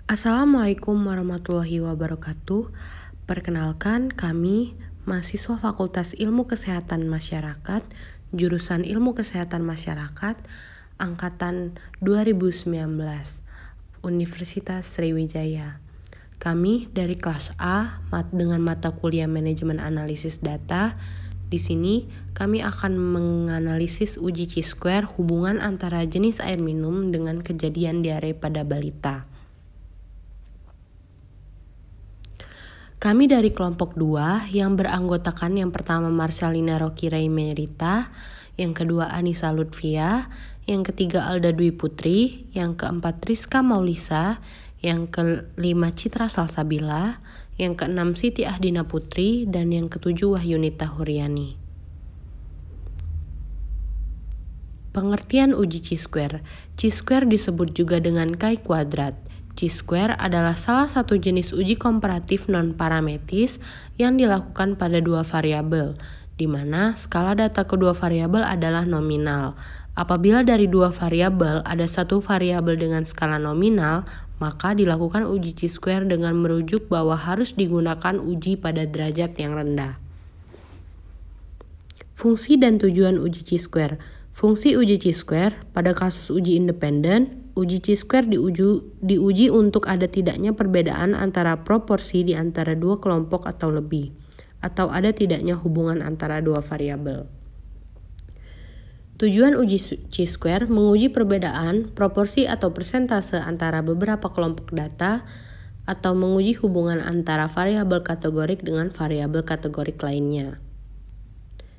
Assalamualaikum warahmatullahi wabarakatuh. Perkenalkan, kami mahasiswa Fakultas Ilmu Kesehatan Masyarakat, jurusan Ilmu Kesehatan Masyarakat, angkatan 2019, Universitas Sriwijaya. Kami dari kelas A dengan mata kuliah Manajemen Analisis Data. Di sini kami akan menganalisis uji chi-square hubungan antara jenis air minum dengan kejadian diare pada balita. Kami dari kelompok 2 yang beranggotakan yang pertama Marcelina Rocky Merita, yang kedua Anissa Lutfia, yang ketiga Alda Dwi Putri, yang keempat Rizka Maulisa, yang kelima Citra Salsabila, yang keenam Siti Ahdina Putri, dan yang ketujuh Wahyunita Huryani. Pengertian uji chi-square. Chi-square disebut juga dengan chi-kuadrat. Chi-square adalah salah satu jenis uji komparatif non-parametis yang dilakukan pada dua variabel, di mana skala data kedua variabel adalah nominal. Apabila dari dua variabel ada satu variabel dengan skala nominal, maka dilakukan uji chi-square dengan merujuk bahwa harus digunakan uji pada derajat yang rendah. Fungsi dan tujuan uji chi-square. Fungsi uji chi-square pada kasus uji independen, uji chi-square diuji untuk ada tidaknya perbedaan antara proporsi di antara dua kelompok atau lebih, atau ada tidaknya hubungan antara dua variabel. Tujuan uji chi-square menguji perbedaan proporsi atau persentase antara beberapa kelompok data, atau menguji hubungan antara variabel kategorik dengan variabel kategorik lainnya.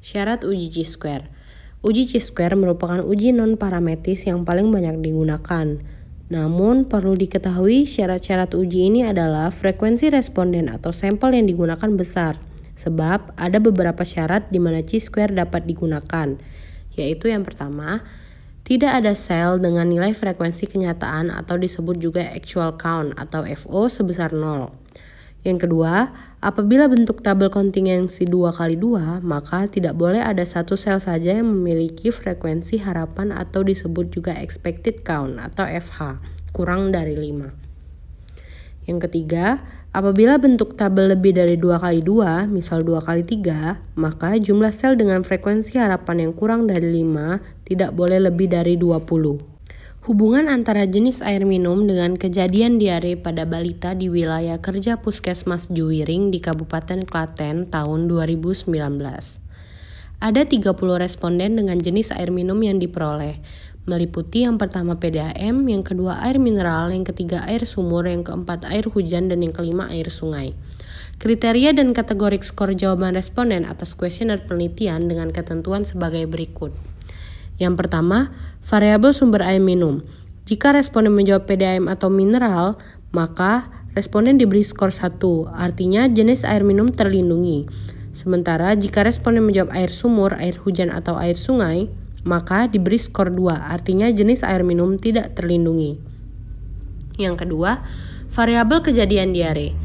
Syarat uji chi-square. Uji chi-square merupakan uji non-parametis yang paling banyak digunakan. Namun, perlu diketahui syarat-syarat uji ini adalah frekuensi responden atau sampel yang digunakan besar, sebab ada beberapa syarat di mana chi-square dapat digunakan, yaitu yang pertama, tidak ada sel dengan nilai frekuensi kenyataan atau disebut juga actual count atau FO sebesar 0. Yang kedua, apabila bentuk tabel kontingensi 2x2, maka tidak boleh ada satu sel saja yang memiliki frekuensi harapan atau disebut juga expected count atau FH, kurang dari 5. Yang ketiga, apabila bentuk tabel lebih dari 2x2, misal 2x3, maka jumlah sel dengan frekuensi harapan yang kurang dari 5 tidak boleh lebih dari 20. Hubungan antara jenis air minum dengan kejadian diare pada balita di wilayah kerja Puskesmas Juwiring di Kabupaten Klaten tahun 2019. Ada 30 responden dengan jenis air minum yang diperoleh, meliputi yang pertama PDAM, yang kedua air mineral, yang ketiga air sumur, yang keempat air hujan, dan yang kelima air sungai. Kriteria dan kategori skor jawaban responden atas kuesioner penelitian dengan ketentuan sebagai berikut. Yang pertama, variabel sumber air minum. Jika responden menjawab PDAM atau mineral, maka responden diberi skor 1, artinya jenis air minum terlindungi. Sementara jika responden menjawab air sumur, air hujan, atau air sungai, maka diberi skor 2, artinya jenis air minum tidak terlindungi. Yang kedua, variabel kejadian diare.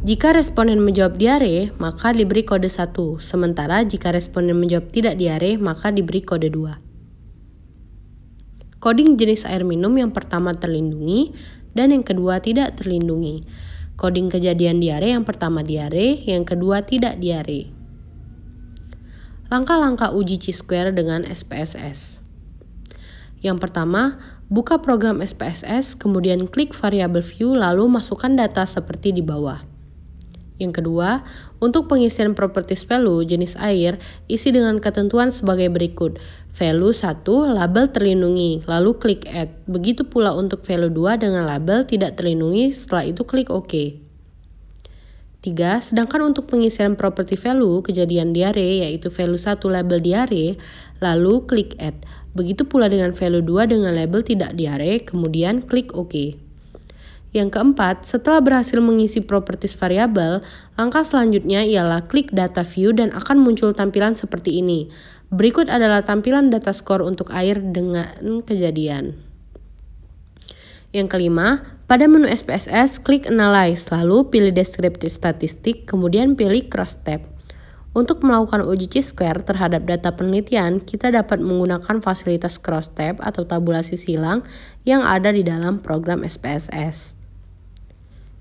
Jika responden menjawab diare, maka diberi kode 1, sementara jika responden menjawab tidak diare, maka diberi kode 2. Koding jenis air minum yang pertama terlindungi dan yang kedua tidak terlindungi. Koding kejadian diare yang pertama diare, yang kedua tidak diare. Langkah-langkah uji chi-square dengan SPSS. Yang pertama, buka program SPSS, kemudian klik variable view lalu masukkan data seperti di bawah. Yang kedua, untuk pengisian properties value jenis air, isi dengan ketentuan sebagai berikut. Value 1, label terlindungi, lalu klik add. Begitu pula untuk value 2 dengan label tidak terlindungi, setelah itu klik OK. 3. Sedangkan untuk pengisian property value kejadian diare, yaitu value 1 label diare, lalu klik add. Begitu pula dengan value 2 dengan label tidak diare, kemudian klik OK. Yang keempat, setelah berhasil mengisi properties variabel, langkah selanjutnya ialah klik data view dan akan muncul tampilan seperti ini. Berikut adalah tampilan data skor untuk air dengan kejadian. Yang kelima, pada menu SPSS, klik Analyze, lalu pilih Descriptive Statistic, kemudian pilih Cross Tab. Untuk melakukan uji chi-square terhadap data penelitian, kita dapat menggunakan fasilitas Cross Tab atau tabulasi silang yang ada di dalam program SPSS.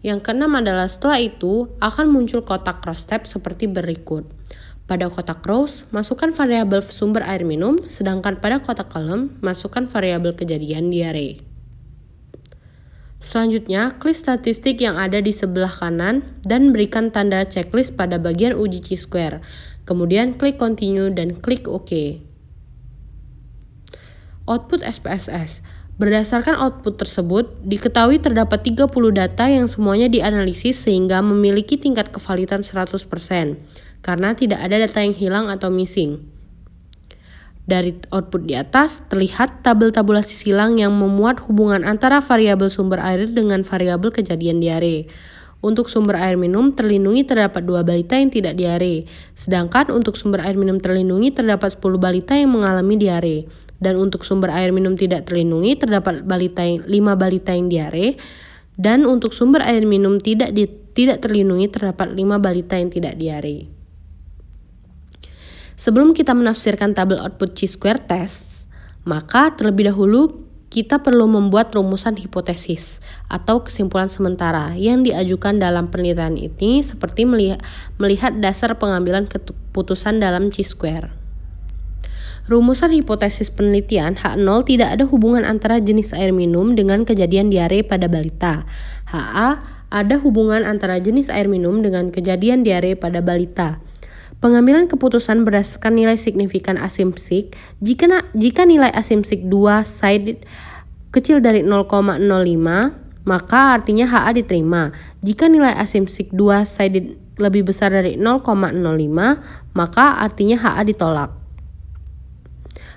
Yang keenam adalah setelah itu akan muncul kotak cross tab seperti berikut. Pada kotak rows, masukkan variabel sumber air minum, sedangkan pada kotak column, masukkan variabel kejadian diare. Selanjutnya, klik statistik yang ada di sebelah kanan dan berikan tanda checklist pada bagian uji chi-square. Kemudian klik continue dan klik OK. Output SPSS. Berdasarkan output tersebut, diketahui terdapat 30 data yang semuanya dianalisis sehingga memiliki tingkat kevalidan 100%, karena tidak ada data yang hilang atau missing. Dari output di atas, terlihat tabel tabulasi silang yang memuat hubungan antara variabel sumber air dengan variabel kejadian diare. Untuk sumber air minum terlindungi terdapat 2 balita yang tidak diare, sedangkan untuk sumber air minum terlindungi terdapat 10 balita yang mengalami diare. Dan untuk sumber air minum tidak terlindungi terdapat 5 balita yang diare, dan untuk sumber air minum tidak terlindungi terdapat 5 balita yang tidak diare. Sebelum kita menafsirkan tabel output chi-square test, maka terlebih dahulu kita perlu membuat rumusan hipotesis atau kesimpulan sementara yang diajukan dalam penelitian ini, seperti melihat dasar pengambilan keputusan dalam chi-square. Rumusan hipotesis penelitian H0 tidak ada hubungan antara jenis air minum dengan kejadian diare pada balita. HA ada hubungan antara jenis air minum dengan kejadian diare pada balita. Pengambilan keputusan berdasarkan nilai signifikan asimsik. Jika nilai asimsik 2 sided kecil dari 0,05, maka artinya HA diterima. Jika nilai asimsik 2 sided lebih besar dari 0,05, maka artinya HA ditolak.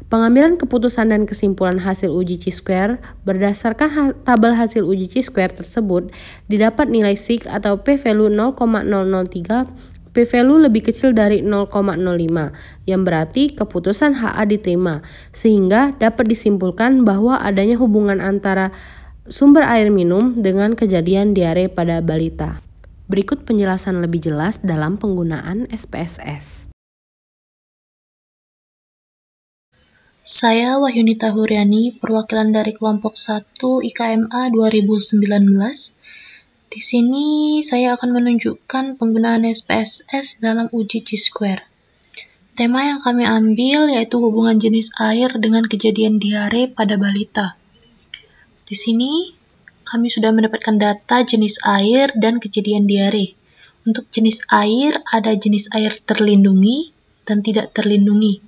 Pengambilan keputusan dan kesimpulan hasil uji chi-square berdasarkan tabel hasil uji chi-square tersebut didapat nilai sig atau p-value 0,003, p-value lebih kecil dari 0,05, yang berarti keputusan HA diterima, sehingga dapat disimpulkan bahwa adanya hubungan antara sumber air minum dengan kejadian diare pada balita. Berikut penjelasan lebih jelas dalam penggunaan SPSS. Saya Wahyunita Huryani, perwakilan dari kelompok 1 IKMA 2019. Di sini saya akan menunjukkan penggunaan SPSS dalam uji chi-square. Tema yang kami ambil yaitu hubungan jenis air dengan kejadian diare pada balita. Di sini kami sudah mendapatkan data jenis air dan kejadian diare. Untuk jenis air ada jenis air terlindungi dan tidak terlindungi.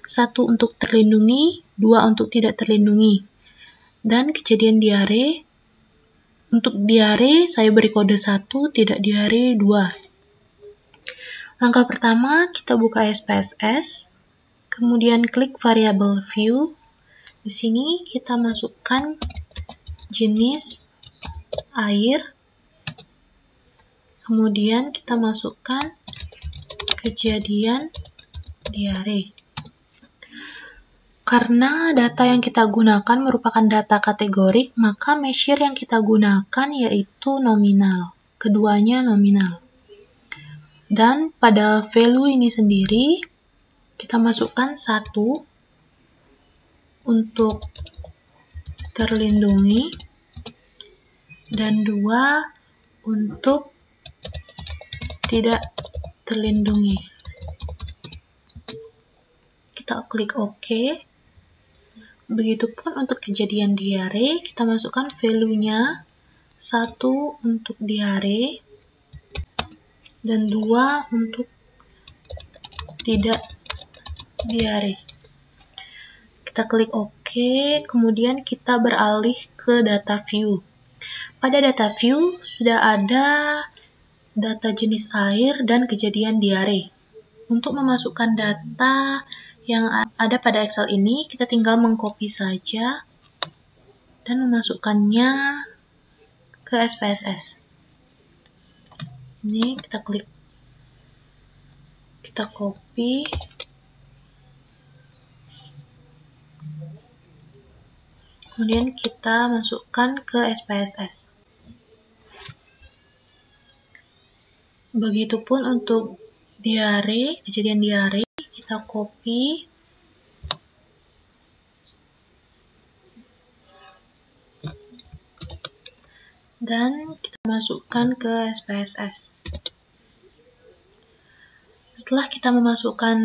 1 untuk terlindungi, 2 untuk tidak terlindungi. Dan kejadian diare, untuk diare saya beri kode 1, tidak diare 2. Langkah pertama, kita buka SPSS, kemudian klik variabel view. Di sini kita masukkan jenis air, kemudian kita masukkan kejadian diare. Karena data yang kita gunakan merupakan data kategorik, maka measure yang kita gunakan yaitu nominal. Keduanya nominal. Dan pada value ini sendiri, kita masukkan 1 untuk terlindungi dan 2 untuk tidak terlindungi. Kita klik OK. Begitupun untuk kejadian diare, kita masukkan value-nya 1 untuk diare dan 2 untuk tidak diare. Kita klik OK, kemudian kita beralih ke data view. Pada data view sudah ada data jenis air dan kejadian diare. Untuk memasukkan data yang ada pada Excel ini, kita tinggal mengcopy saja dan memasukkannya ke SPSS. Ini kita klik, kita copy, kemudian kita masukkan ke SPSS. Begitupun untuk diare, kejadian diare, kita copy, dan kita masukkan ke SPSS. Setelah kita memasukkan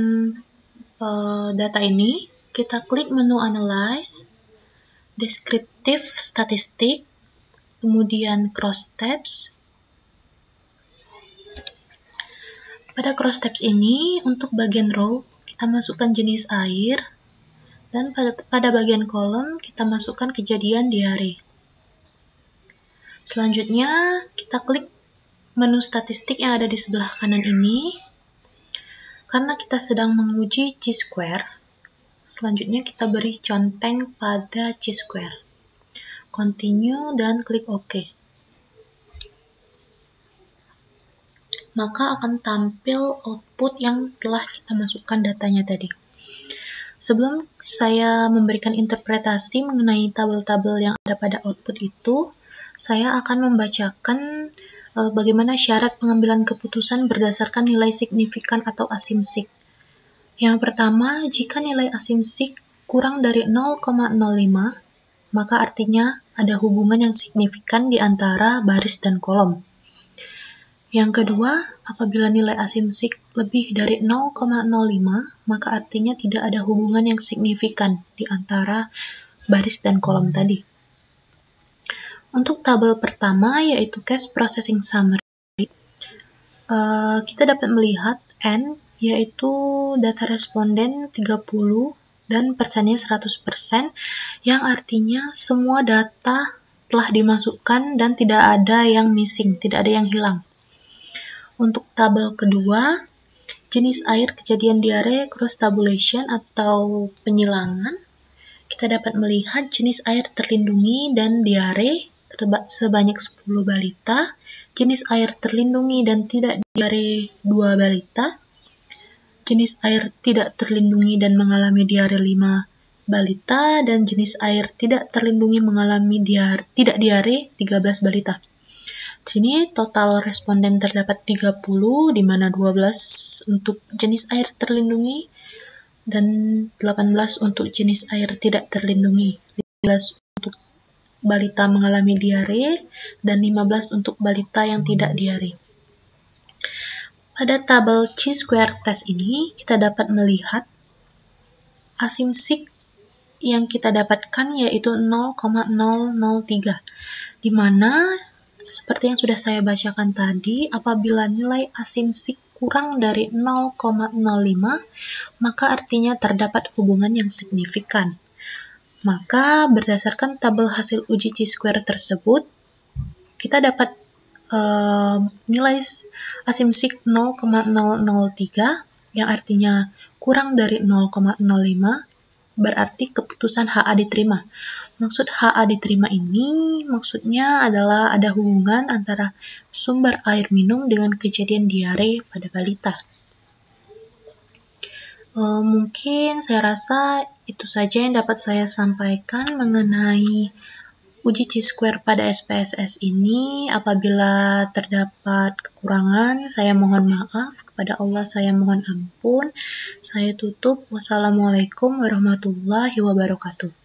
data ini, kita klik menu Analyze, Descriptive Statistic, kemudian Cross Tabs. Pada Cross Tabs ini, untuk bagian row, kita masukkan jenis air, dan pada bagian kolom, kita masukkan kejadian diare. Selanjutnya, kita klik menu statistik yang ada di sebelah kanan ini. Karena kita sedang menguji chi-square, selanjutnya kita beri conteng pada chi-square. Continue dan klik OK. Maka akan tampil output yang telah kita masukkan datanya tadi. Sebelum saya memberikan interpretasi mengenai tabel-tabel yang ada pada output itu, saya akan membacakan bagaimana syarat pengambilan keputusan berdasarkan nilai signifikan atau asimsik. Yang pertama, jika nilai asimsik kurang dari 0,05, maka artinya ada hubungan yang signifikan di antara baris dan kolom. Yang kedua, apabila nilai asimsik lebih dari 0,05, maka artinya tidak ada hubungan yang signifikan di antara baris dan kolom tadi. Untuk tabel pertama, yaitu Cash Processing Summary, kita dapat melihat N, yaitu data responden 30 dan persennya 100%, yang artinya semua data telah dimasukkan dan tidak ada yang missing, tidak ada yang hilang. Untuk tabel kedua, jenis air kejadian diare cross tabulation atau penyilangan, kita dapat melihat jenis air terlindungi dan diare sebanyak 10 balita, jenis air terlindungi dan tidak diare 2 balita, jenis air tidak terlindungi dan mengalami diare 5 balita, dan jenis air tidak terlindungi mengalami tidak diare 13 balita. Di sini total responden terdapat 30, di mana 12 untuk jenis air terlindungi dan 18 untuk jenis air tidak terlindungi, 15 untuk balita mengalami diare, dan 15 untuk balita yang tidak diare. Pada tabel chi-square test ini, kita dapat melihat asimsik yang kita dapatkan yaitu 0,003, di mana seperti yang sudah saya bacakan tadi, apabila nilai asimsik kurang dari 0,05, maka artinya terdapat hubungan yang signifikan. Maka berdasarkan tabel hasil uji chi-square tersebut, kita dapat nilai asimsik 0,003, yang artinya kurang dari 0,05, berarti keputusan HA diterima. Maksud HA diterima ini maksudnya adalah ada hubungan antara sumber air minum dengan kejadian diare pada balita. Mungkin saya rasa itu saja yang dapat saya sampaikan mengenai uji chi-square pada SPSS ini. Apabila terdapat kekurangan, saya mohon maaf. Kepada Allah saya mohon ampun. Saya tutup. Wassalamualaikum warahmatullahi wabarakatuh.